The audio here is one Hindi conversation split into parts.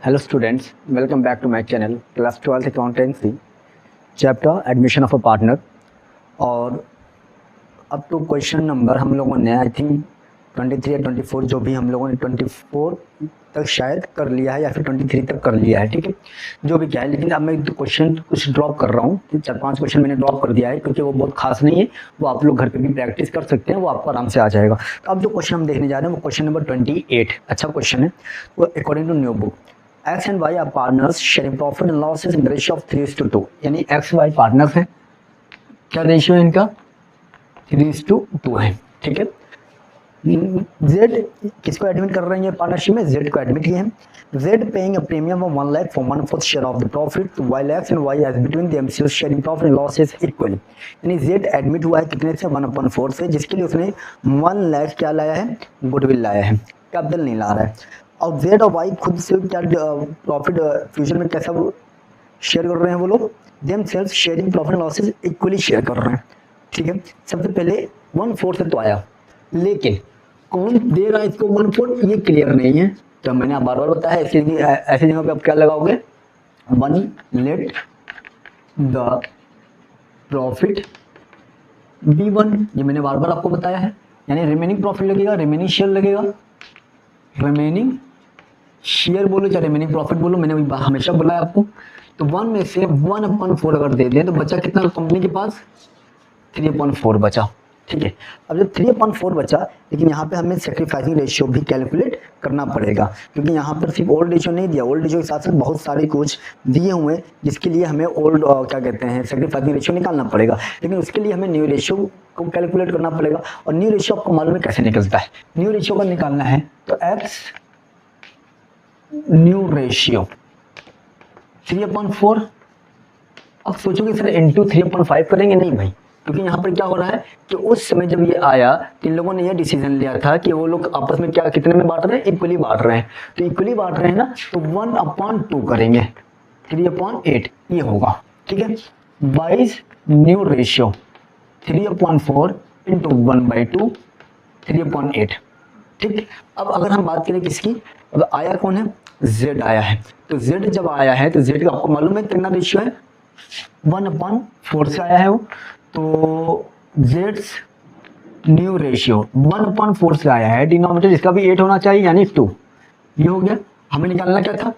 Hello students, welcome back to my channel class 12th accountancy chapter admission of a partner। और अब तो क्वेश्चन नंबर हम लोगों ने आई थिंक 23 या 24 जो भी हम लोगों ने 24 तक शायद कर लिया है या फिर 23 तक कर लिया है, ठीक है, जो भी क्या है। लेकिन अब मैं क्वेश्चन कुछ ड्रॉप कर रहा हूँ, 4-5 क्वेश्चन मैंने ड्रॉप कर दिया है क्योंकि वो बहुत खास नहीं है, वो आप लोग घर पे भी प्रैक्टिस कर सकते हैं, वो आपको आराम से आ जाएगा। तो अब जो क्वेश्चन हम देखने जा रहे हैं वो क्वेश्चन नंबर 28 अच्छा क्वेश्चन है। वो according to new book X and Y are partners sharing profit and losses in the ratio of 3:2, यानी एक्स वाई पार्टनर्स है। क्या रेशियो है इनका? 3:2 है, ठीक है। जेड किसको एडमिट कर रहे हैं ये पार्टनरशिप में? जेड को एडमिट किए हैं। Z paying a premium of 1 lakh for 1/4 share of the profit while X and Y has between themselves sharing profit and losses equally, यानी जेड एडमिट हुआ है कितने से? 1/4 से, जिसके लिए उसने 1 लाख क्या लाया है? गुडविल लाया है, कैपिटल नहीं ला रहा है। और जेड और वाई खुद से क्या प्रॉफिट फ्यूचर में कैसा शेयर कर रहे हैं? वो लोग themselves sharing profit and losses equally share कर रहे हैं, ठीक है। सबसे पहले 1/4 से तो आया, लेकिन कौन दे रहा है इसको 1/4 ये क्लियर नहीं है। तो मैंने बार बार बताया ऐसी जगह पे आप क्या लगाओगे? 1 लेट द प्रॉफिट B1, ये मैंने बार बार आपको बताया है, यानी रिमेनिंग प्रॉफिट लगेगा, रिमेनिंग शेयर लगेगा, रिमेनिंग शेयर बोलो चाहे रिमेनिंग प्रॉफिट बोलो, मैंने हमेशा बोला है आपको। तो 1 में से 1/4 अगर दे दें तो बचा कितना कंपनी के पास? 3/4 बचा, ठीक है। अब जब 3/4 बचा, लेकिन यहाँ पे हमें सेक्रीफाइसिंग रेशियो भी कैलकुलेट करना पड़ेगा, क्योंकि यहाँ पर सिर्फ ओल्ड रेशियो नहीं दिया, ओल्ड रेशियो के साथ साथ बहुत सारे कुछ दिए हुए हैं जिसके लिए हमें ओल्ड क्या कहते हैं सेक्रीफाइसिंग रेशियो निकालना पड़ेगा। लेकिन उसके लिए हमें न्यू रेशियो को कैलकुलेट करना पड़ेगा। और न्यू रेशियो आपको मालूम है कैसे निकलता है? न्यू रेशियो का निकालना है तो एक्स न्यू रेशियो 3/4। अब सोचोगे सर इंटू 3/5 करेंगे? नहीं भाई, क्योंकि यहाँ पर क्या हो रहा है कि उस समय जब ये आया तो इन लोगों ने ये डिसीजन लिया था कि वो लोग आपस में क्या कितने में बांट रहे हैं? इक्वली बांट रहे हैं। तो इक्वली बांट रहे हैं ना, तो 1/2 करेंगे, 3/8 ये होगा, ठीक है। 22 न्यू रेशियो 3/4 इंटू 1/2 3/8, ठीक। अब अगर हम बात करें किसकी, अब आया कौन है? Z आया है। तो Z जब आया है तो Z का आपको मालूम है कितना रेशियो है? 1/4 से आया है वो। तो Z's न्यू रेशियो 1/4 से आया है, डिनोमिनेटर इसका भी 8 होना चाहिए, यानी 2। ये हो गया। हमें निकालना क्या था?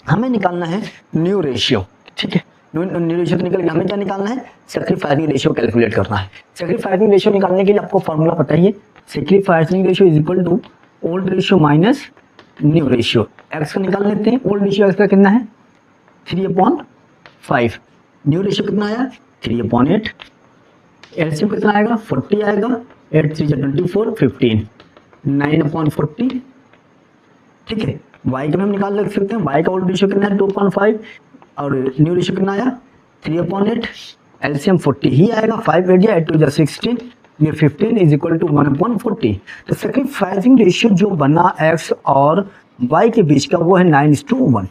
हमें निकालना है न्यू रेशियो, ठीक है। न्यू रेशियो तो निकल गया, हमें क्या निकालना है? सेक्रीफाइसिंग रेशियो कैलकुलेट करना है। सेक्रीफाइसिंग रेशियो निकालने के लिए आपको फॉर्मूला पता ही है, sacrificing ratio is equal to old ratio minus new ratio. X को निकाल लेते हैं। ओल्ड रेशियो एक्स का कितना है? 3/5। न्यू रेशियो कितना आया? 3/8। एलसीएम कितना आएगा? 40 आएगा। 8 3 24 15 9/40, ठीक है। वाई का भी हम निकाल लग सकते हैं। वाई का ओल्ड रेशियो कितना है? 2.5 और न्यू रेशियो कितना आया? 3/8। एलसीएम 40 ही आएगा। 5 8 8 2 16, ये 15 इज इक्वल टू 1/40। तो सेक्रीफाइसिंग रेशियो जो बना एक्स और वाई के बीच का वो है 9:1,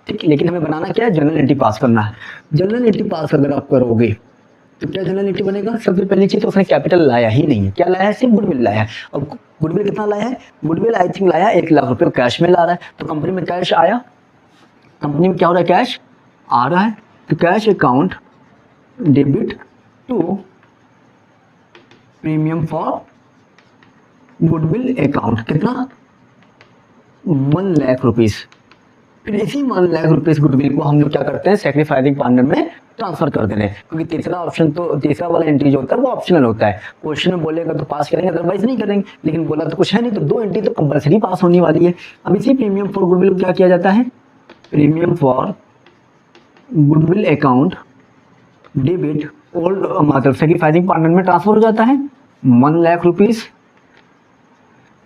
ठीक है। लेकिन हमें बनाना क्या है? जनरल एंट्री पास करना है। जनरल एंट्री पास अगर आप करोगे तो क्या जनरल एंट्री बनेगा? सबसे पहली चीज तो उसने कैपिटल लाया ही नहीं है। क्या लाया है? सिर्फ गुडविल लाया है। और गुडविल कितना लाया है? गुडविल आई थिंक लाया 1 लाख रुपए कैश में ला रहा है। तो कंपनी में कैश आया, कंपनी में क्या हो रहा है? कैश आ रहा है। तो cash account debit to premium for goodwill account, कितना? 1 लाख रुपीज। फिर इसी 1 लाख रुपीज गुडविल को हम लोग क्या करते हैं? सेक्रीफाइसिंग पार्टनर में ट्रांसफर कर देने, क्योंकि तीसरा ऑप्शन तो तीसरा वाला एंट्री जो होता है वो ऑप्शनल होता है। क्वेश्चन में बोलेगा तो पास करेंगे, अदरवाइज नहीं करेंगे। लेकिन बोला तो कुछ है नहीं, तो 2 एंट्री तो कंपलसरी पास होने वाली है। अब इसी प्रीमियम फॉर गुडविल को क्या किया जाता है? Premium for goodwill account debit old मतलब सेक्रीफाइसिंग पार्टनर में ट्रांसफर हो जाता है 1 लाख रुपीज,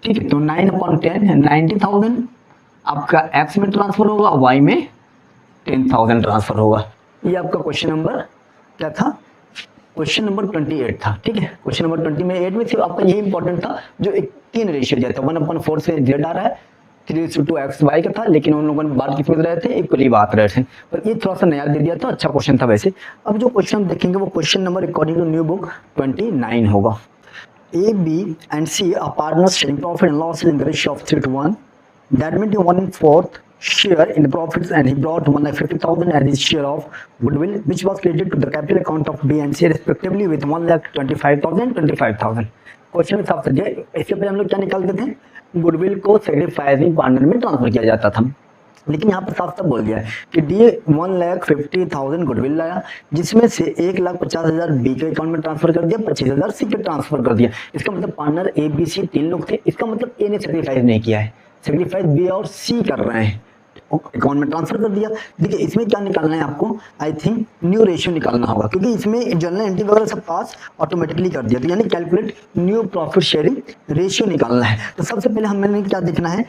ठीक है। तो 9/10 90,000 आपका एक्स में ट्रांसफर होगा, वाई में 10,000 ट्रांसफर होगा। ये आपका क्वेश्चन नंबर क्या था? क्वेश्चन नंबर 28 था, ठीक है। क्वेश्चन नंबर 28 में सिर्फ आपका यही इंपॉर्टेंट था, जो एक 3 रेशियो दिया था। 1/4 से जेड आ रहा है, 3:2 एक्स वाई का था, लेकिन उन लोगों ने बात किस में रहे थे? इक्वली बात रहे थे। पर ये थोड़ा सा नया दे दिया था, अच्छा क्वेश्चन था वैसे। अब जो क्वेश्चन हम देखेंगे वो question number according to new book 29 होगा। A, B and C are partners sharing profit and loss in the ratio of 3:1. That means 1/4 share in the profits and he brought 1,50,000 as his share of goodwill which was credited to the capital account of B and C respectively with 1,25,000 25,000। Question में साफ समझिए, इससे पहले हम लोग क्या निकालते थे, गुडविल को सेक्रीफाइसिंग पार्टनर में ट्रांसफर किया जाता था, लेकिन यहाँ पर साफ साफ बोल दिया है कि डी 1,50,000 गुडविल लाया जिसमें से 1,50,000 बी के अकाउंट में ट्रांसफर कर दिया, 25,000 सी के ट्रांसफर कर दिया। इसका मतलब पार्टनर ए बी सी 3 लोग थे, इसका मतलब ए ने सेक्रीफाइस नहीं किया है, सेक्रीफाइस बी और सी कर रहे हैं, अकाउंट में ट्रांसफर कर दिया। देखिए इसमें क्या निकालना है आपको, आई थिंक न्यू रेशियो निकालना होगा क्योंकि इसमें जनरल एंट्री वगैरह सब पास ऑटोमेटिकली कर दिया, तो यानी calculate new profit sharing ratio निकालना है। तो सबसे पहले हमें क्या देखना है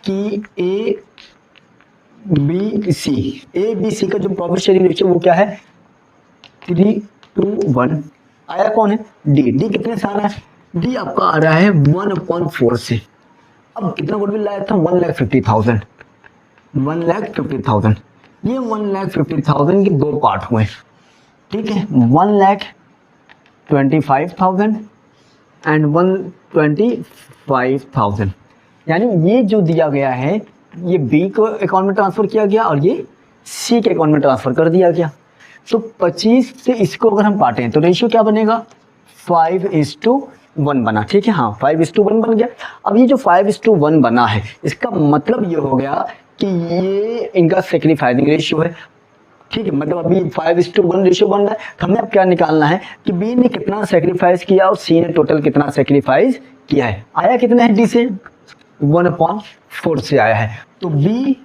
कि ए बी सी का जो प्रॉफिट शेयरिंग रेशियो वो क्या है 3:1। आया कौन है, डी कितने से आ रहा है, डी आपका आ रहा है 1/4 से। अब कितना गुडविल लाया था 1,50,000 ये 1,50,000 के दो पार्ट हुए, ठीक है, 1,25,000 एंड 1,25,000, यानी ये जो दिया गया है ये बी को अकाउंट में ट्रांसफर किया गया और ये सी के अकाउंट में ट्रांसफर कर दिया गया। तो 25 से इसको अगर हम बांटें तो रेशियो क्या बनेगा 5:1 बना, ठीक है, हाँ 5:1 बन गया। अब ये जो 5:1 बना है इसका मतलब ये हो गया कि ये इनका सेक्रीफाइसिंग रेशियो है, ठीक है, मतलब अभी 5:1 रेशियो बन रहा है। तो हमें अब क्या निकालना है कि बी ने कितना सेक्रीफाइस किया और सी ने टोटल कितना सेक्रीफाइस किया है। आया कितना है डी से 1/4 से आया है, तो B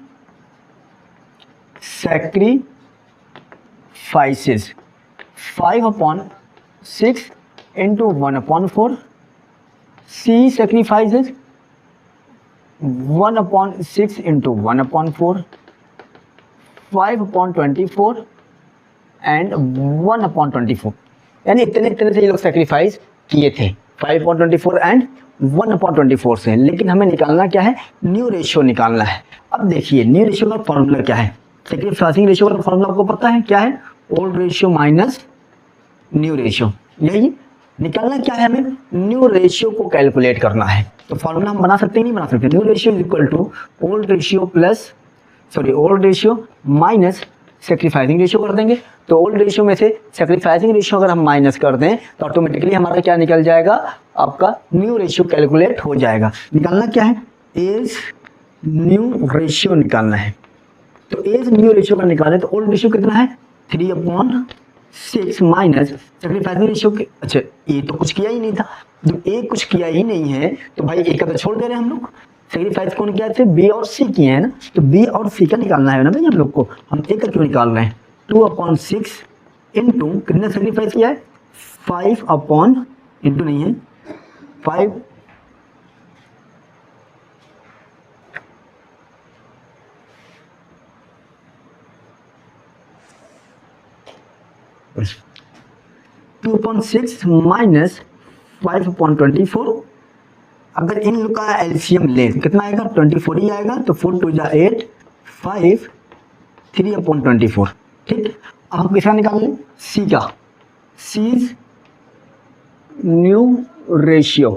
sacrifices 5/6 into 1/4, C sacrifices 1/6 into 1/4, 5/24 and 1/24, यानी इतने तरह से ये लोग सेक्रीफाइस किए थे 5/24 एंड 1/24 से। लेकिन हमें निकालना क्या है, न्यू रेशियो निकालना है। अब देखिए न्यू रेशियो का फॉर्मूला क्या है, सेक्रीफाइसिंग रेशियो का फॉर्मूला आपको पता है क्या है, old ratio minus new ratio, यही निकालना क्या है, हमें न्यू रेशियो को कैलकुलेट करना है। तो फॉर्मूला हम बना सकते हैं नहीं बना सकते, new ratio is equal to old ratio minus sacrificing ratio कर देंगे। तो ओल्ड रेशियो में से सेक्रीफाइसिंग रेशियो अगर हम माइनस कर दें तो ऑटोमेटिकली हमारा क्या निकल जाएगा, आपका न्यू रेशियो कैलकुलेट हो जाएगा। निकालना क्या है, एज न्यू रेशियो निकालना है। तो एज न्यू रेशियो का निकालें तो ओल्ड रेशियो कितना है 3/6 माइनस सेक्रीफाइसिंग रेशियो के, अच्छा ए तो कुछ किया ही नहीं था, जब ए कुछ किया ही नहीं है तो भाई ए का तो छोड़ दे रहे हैं हम लोग, सेक्रीफाइस कौन किया थे, बी और सी किए हैं ना, तो बी और सी का निकालना है ना भाई हम लोग को, हम ए का क्यों निकाल रहे हैं 2/6 इंटू कितने सेक्रीफाइस किया है 5 इंटू नहीं है 5 2/6 माइनस 5/24। अगर इन लोग का एलसीएम ले कितना आएगा 24 ही आएगा, तो 4 2 जा 8 5 3/24, ठीक। अब हम किसका निकाल लें, सी का, सी न्यू रेशियो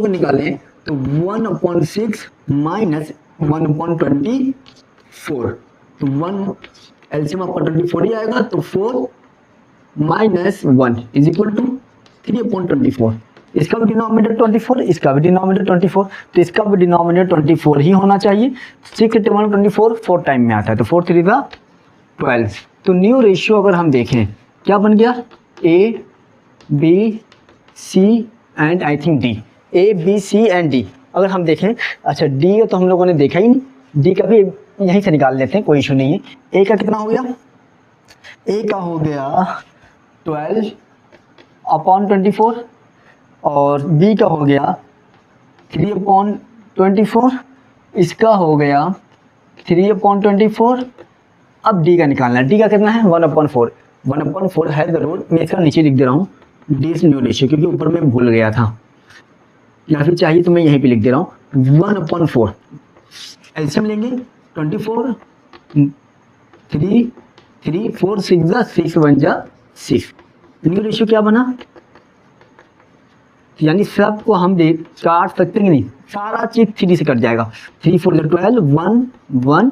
को निकालें तो 1/6 माइनस 1/24, तो 1 एलसीएम आपका 24 ही आएगा, तो 4 माइनस 1 इज इक्वल टू 3/24। इसका भी डिनोमिनेटर 24, इसका भी डिनोमिनेटर 24, तो इसका भी डिनोमिनेटर 24 ही होना चाहिए। 6 × 24 4 टाइम में आता है, तो 4 3 12। तो न्यू रेशियो अगर हम देखें क्या बन गया, A B C and I think D, A B C and D. अगर हम देखें, अच्छा डी का तो हम लोगों ने देखा ही नहीं, डी का भी यहीं से निकाल लेते हैं, कोई इशू नहीं है। ए का कितना हो गया, ए का हो गया 12/24 और बी का हो गया 3/24, इसका हो गया 3/24। अब डी का निकालना है, डी का कितना है 1/4 है जरूर, मैं इसका नीचे लिख दे रहा हूँ डी न्यू रेशियो, क्योंकि ऊपर मैं भूल गया था, या फिर चाहिए तो मैं यहीं पे लिख दे रहा हूँ 1/4। एलसीएम लेंगे 24 3 4 6 1 6, न्यू रेशियो क्या बना यानी सबको हम देख काट सकते हैं नहीं, सारा चीज 3 से कट जाएगा। 3 4 12, 1 1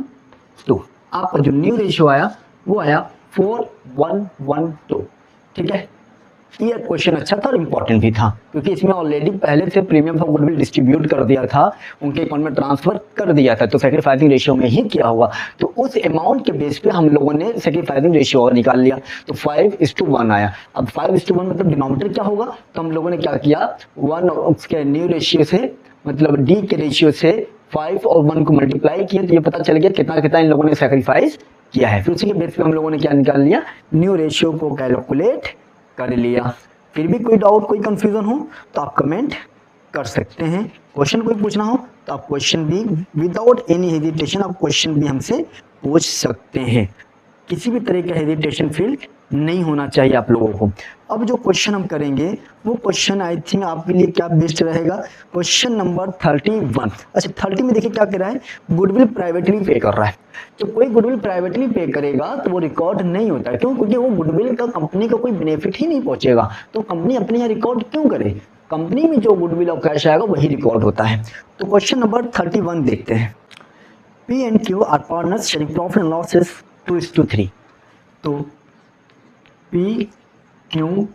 2। आपका जो न्यू रेशियो आया वो आया 4 1 1 2। ठीक है, ये क्वेश्चन अच्छा था और इम्पोर्टेंट भी था, क्योंकि इसमें ऑलरेडी पहले से प्रीमियम फॉर गुडविल डिस्ट्रीब्यूट कर दिया था, उनके अकाउंट में ट्रांसफर कर दिया था, तो सैक्रिफाइसिंग रेशियो में ही किया हुआ। तो उस अमाउंट के बेस पे हम लोगों ने सैक्रिफाइसिंग रेशियो निकाल लिया, तो 5:1 आया। अब 5:1 मतलब डिनोमिनेटर क्या होगा, तो हम लोगों ने क्या किया, 1 उसके न्यू रेशियो से मतलब डी के रेशियो से 5 और 1 को मल्टीप्लाई किया, तो ये पता चल गया कितना कितना इन लोगों ने सैक्रिफाइस किया है। फिर उसी के बेस पे हम लोगों ने क्या निकाल लिया, न्यू रेशियो को कैलकुलेट कर लिया। फिर भी कोई डाउट कोई कंफ्यूजन हो तो आप कमेंट कर सकते हैं। क्वेश्चन कोई पूछना हो तो आप क्वेश्चन भी विदाउट एनी हेजिटेशन आप क्वेश्चन भी हमसे पूछ सकते हैं। किसी भी तरह का हेजिटेशन फील नहीं होना चाहिए आप लोगों को। अब जो क्वेश्चन हम करेंगे वो क्वेश्चन आई थिंक आपके लिए क्या बेस्ट रहेगा, क्वेश्चन नंबर 31। अच्छा 30 में देखिए क्या कह रहा है, गुडविल प्राइवेटली पे कर रहा है। तो कोई गुडविल प्राइवेटली पे करेगा तो वो रिकॉर्ड नहीं होता, क्यों? क्योंकि वो गुडविल का कंपनी का कोई बेनिफिट ही नहीं पहुंचेगा, तो कंपनी अपने यहाँ रिकॉर्ड क्यों करे? कंपनी में जो गुडविल और कैश आएगा वही रिकॉर्ड होता है। तो क्वेश्चन नंबर 31 देखते हैं। P and Q are partners sharing profit and losses 2:3। तो P Q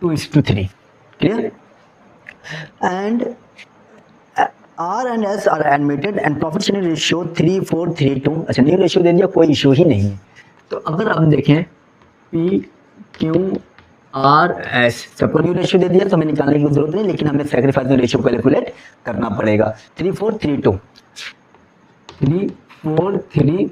2:3 clear, and R and S are admitted and profit sharing ratio 3:4:3:2। अच्छा न्यू रेशियो दे दिया, कोई इशू ही नहीं है। तो अगर आप देखें P Q R S सबको न्यू रेशियो दे दिया तो हमें निकालने की जरूरत नहीं, लेकिन हमें सैक्रिफाइसिंग रेशियो कैलकुलेट करना पड़ेगा। 3:4:3:2 3:4:3:2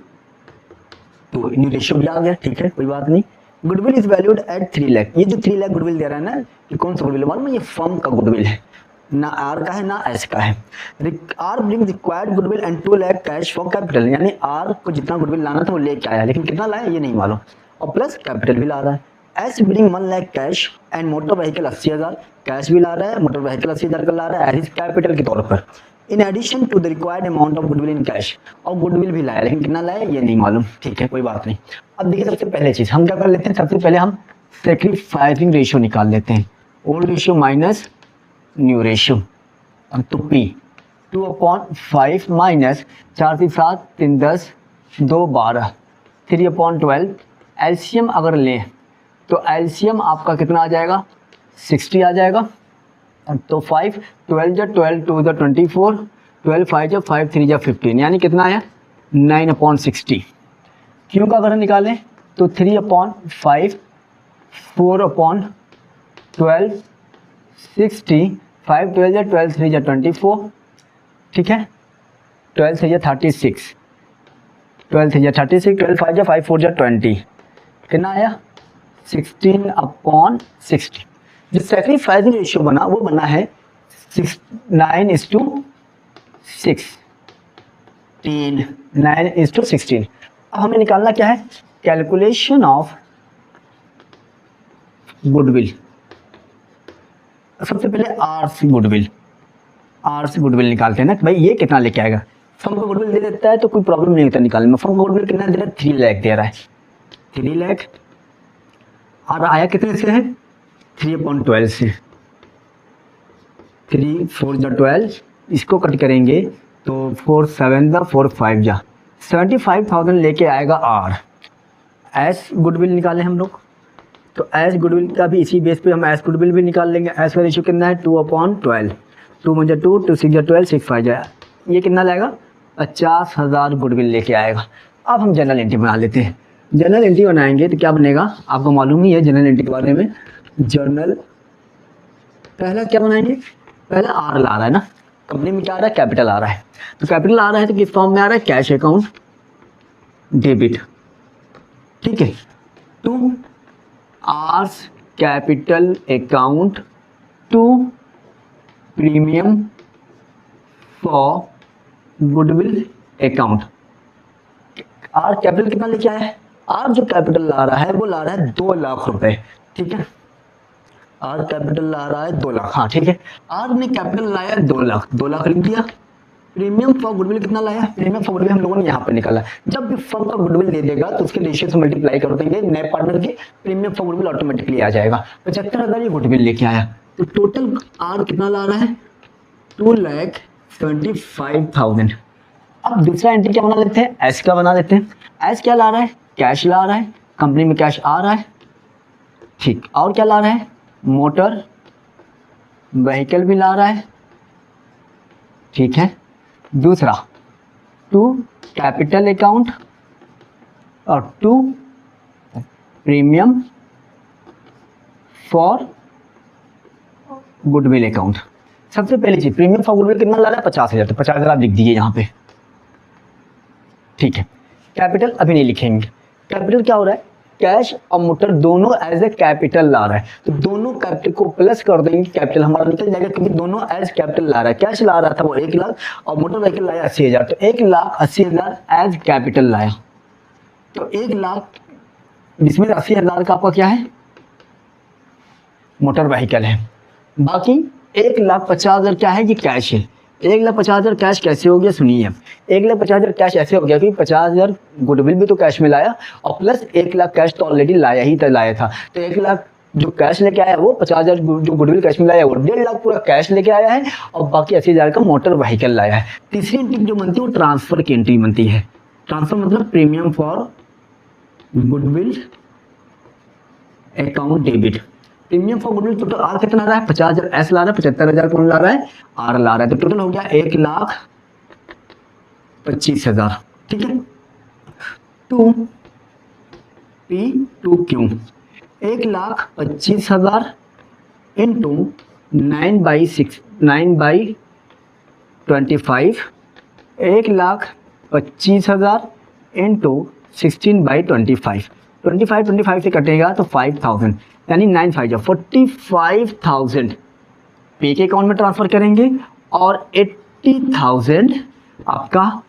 न्यू रेशियो भी आ गया, ठीक है कोई बात नहीं। Goodwill is valued at 3 lakh. ये जो 3 लाख गुडविल दे रहा है ना, ये कौन सा गुडविल मालूम है? ये फर्म का गुडविल है, ना आर का है ना एस का है। R bring required goodwill and 2 lakh cash for capital, यानी आर को जितना गुडविल लाना था वो लेके आया, लेकिन कितना लाया ये नहीं मालूम, और प्लस कैपिटल भी ला रहा है। S bring 1 lakh cash and motor vehicle 80,000, cash भी ला रहा है, मोटर व्हीकल 80,000 का ला रहा है एज कैपिटल के तौर पर। In addition to the required amount of goodwill in cash, और गुडविल भी लाया, लेकिन कितना लाया ये नहीं मालूम, ठीक है कोई बात नहीं। अब देखिए सबसे पहले चीज हम क्या कर लेते हैं, सबसे पहले हम सैक्रिफाइसिंग रेशियो निकाल लेते हैं। Old ratio minus new ratio, तो P 2/5 माइनस 4 से 7 3 10 2 12 3/12। एलसीएम अगर लें तो एलसीएम आपका कितना आ जाएगा, 60 आ जाएगा। तो 5 12 जा 12 2 जा 24 12 5 जा 5 3 जा 15, यानी कितना आया 9/60। क्यों का अगर निकालें तो 3/5 4/12 60 5 12 जा 12 3 जा 24, ठीक है 12 3 जा 36 12 3 जा 36 12 5 जा 5 4 जा 20, कितना आया 16/60। जो सैक्रिफाइसिंग रेशियो बना वो बना है 9:16। अब हमें निकालना क्या है, कैलकुलेशन ऑफ गुडविल। सबसे पहले आर से गुडविल निकालते हैं ना, भाई ये कितना लेके आएगा। फर्म को गुडविल दे देता है तो कोई प्रॉब्लम नहीं होता निकालने में। फर्म को गुडविल कितना दे रहा है, 3 लाख दे रहा है, 3 लाख। और आया कितने से है, 3/12 से, 3 4 जा 12, इसको कट करेंगे तो 4 7 जा 4 5 जा 75,000 लेके आएगा आर। एस गुडविल निकाले हम लोग, तो एस गुडविल का भी इसी बेस पे हम एस गुडविल भी निकाल लेंगे। एस का रेशियो कितना है 2/12, 2 1 जा 2 2 6 जा 12 6 5 जा, ये कितना लाएगा 50,000 गुडविल लेके आएगा। अब हम जनरल एंट्री बना लेते हैं। जनरल एंट्री बनाएंगे तो क्या बनेगा, आपको मालूम ही है जनरल एंट्री के बारे में। जर्नल पहला क्या बनाएंगे, पहला आर ला रहा है ना, कंपनी में क्या आ रहा है, कैपिटल आ रहा है। तो कैपिटल आ रहा है तो किस फॉर्म में आ रहा है, कैश अकाउंट डेबिट, ठीक है। To R's capital account to premium for goodwill account. R capital कितना लेके आया है, आर जो कैपिटल ला रहा है वो ला रहा है 2 लाख रुपए, ठीक है। आर कैपिटल ला रहा है 2 लाख, हाँ ठीक है। आर ने कैपिटल लाया 2 लाख, 2 लाख लिख दिया। प्रीमियम फॉर गुडविल कितना लाया, प्रीमियम फॉर गुडविल हम लोगों ने यहाँ पे निकाला। जब भी फर्म का गुडविल दे देगा तो उसके रेशियो से मल्टीप्लाई कर देंगे नए पार्टनर के, प्रीमियम फॉर गुडविल ऑटोमेटिकली आ जाएगा। 75,000 ये गुडविल लेके आया। तो टोटल आर कितना ला रहा है 2,75,000। अब दूसरा एंट्री क्या बना लेते हैं, एस का बना लेते हैं। एस क्या ला रहा है, कैश ला रहा है, कंपनी में कैश आ रहा है, ठीक। और क्या ला रहा है, मोटर व्हीकल भी ला रहा है, ठीक है। दूसरा टू कैपिटल अकाउंट और to premium for goodwill account. सबसे पहली चीज प्रीमियम फॉर गुडविल कितना ला रहा है 50,000, तो 50,000 आप लिख दीजिए यहाँ पे, ठीक है। कैपिटल अभी नहीं लिखेंगे। कैपिटल क्या हो रहा है, कैश और मोटर दोनों एज ए कैपिटल ला रहा है, तो दोनों कैपिटल को प्लस कर देंगे, कैपिटल हमारा निकल जाएगा क्योंकि दोनों एज कैपिटल ला रहा है। कैश ला रहा था वो 1 लाख और मोटर व्हीकल लाया 80,000, तो 1,80,000 एज कैपिटल लाया। तो 1 लाख जिसमें 80,000 का आपका क्या है, मोटर व्हीकल है। बाकी 1,50,000 क्या है, ये कैश है। 1,50,000 कैश कैसे हो गया, सुनिए। 1,50,000 कैश ऐसे हो गया कि 50,000 गुडविल भी तो कैश में लाया और प्लस 1 लाख कैश तो ऑलरेडी लाया था। तो 1 लाख जो कैश लेके आया वो 50,000 जो गुडविल कैश में लाया वो 1.5 लाख पूरा कैश लेके आया है और बाकी 80,000 का मोटर व्हीकल लाया है। तीसरी एंट्री जो बनती है वो ट्रांसफर की एंट्री बनती है। ट्रांसफर मतलब premium for goodwill account debit. Premium for goodwill total R कितना रहा है 50,000, एस ला रहा है 75,000, कौन ला रहा है, आर ला रहा है। तो टोटल हो गया 1,25,000, ठीक है। To P to Q 1,25,000 into 9/25, 1,25,000 into 16/25, 25 से कटेगा तो 5,000 यानी 45,000 पे के अकाउंट में ट्रांसफर करेंगे और 80,000 आपका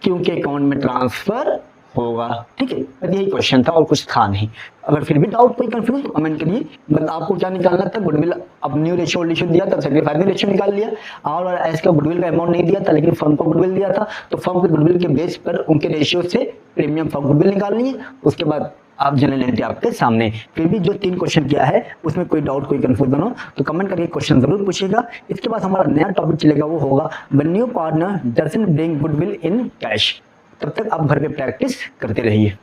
क्यू के अकाउंट में ट्रांसफर होगा, ठीक है। यही क्वेश्चन था और कुछ था नहीं। अगर फिर भी डाउट कोई कंफ्यूज तो कमेंट करिए। मतलब आपको क्या निकालना था, गुडविल अब न्यू रेशियो दिया था, सेक्रीफाइस रेशियो निकाल लिया और एस का गुडविल का अमाउंट नहीं दिया था लेकिन फर्म को गुडविल दिया था, तो फर्म के गुडविल के बेस पर उनके रेशियो से प्रीमियम फॉर गुडविल निकालनी है। उसके बाद आप जनरल एंट्री आपके सामने। फिर भी जो 3 क्वेश्चन किया है उसमें कोई डाउट कोई कंफ्यूजन हो तो कमेंट करके क्वेश्चन जरूर पूछिएगा। इसके बाद हमारा नया टॉपिक चलेगा वो होगा when new partner doesn't bring goodwill in cash. तब तक आप घर पे प्रैक्टिस करते रहिए।